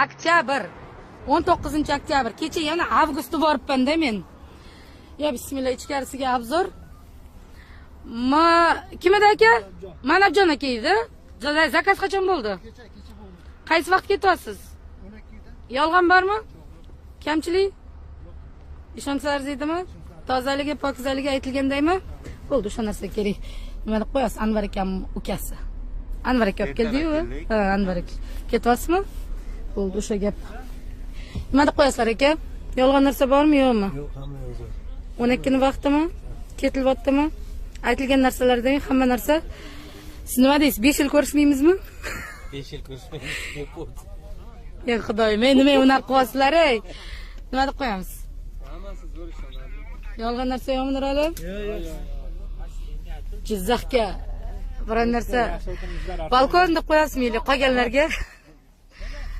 oktyabr. 19-oktyabr. Kecha yana avgustda boribman-da men. Ya bismillah, ichkarisiga obzor. Kimda aka? Manabjon aka edi. Zakaz qachon bo'ldi? Kecha bo'ldi. Qaysi vaqt ketyapsiz? 12da. Yolg'on bormi? Kamchilik? Ishonsangiz edimi? Tozaligi, pokizaligi aytilgandaymi? Bo'ldi, o'sha narsa kerak. Nima deb qo'yasiz? Anvar akam ukasi. Anvar aka olib keldi-yu. Ha, Anvar aka. Ketyapsizmi? Bo'ldi, o'sha gap. Nima deb qo'yasizlar aka? Yolg'on narsa bormi, yo'qmi? Yo'q, hamma o'zi. 12 ni vaqtimi? Ketilyaptimi? Aytilgan narsalardan hamma narsa. Siz nima deysiz? 5 yil ko'rishmaymizmi? 5 yil ko'rishmaymiz deb bo'ldi. Ya xudoyim, men nima unaqa qilyapsizlar, ey? Nima deb qo'yamiz? Hammasi zo'r ishonadi. Yolg'on narsa yo'qmi, Nurali? Yo'q. Jizzaxga biron narsa balkon deb qo'yasizmi, qolganlarga?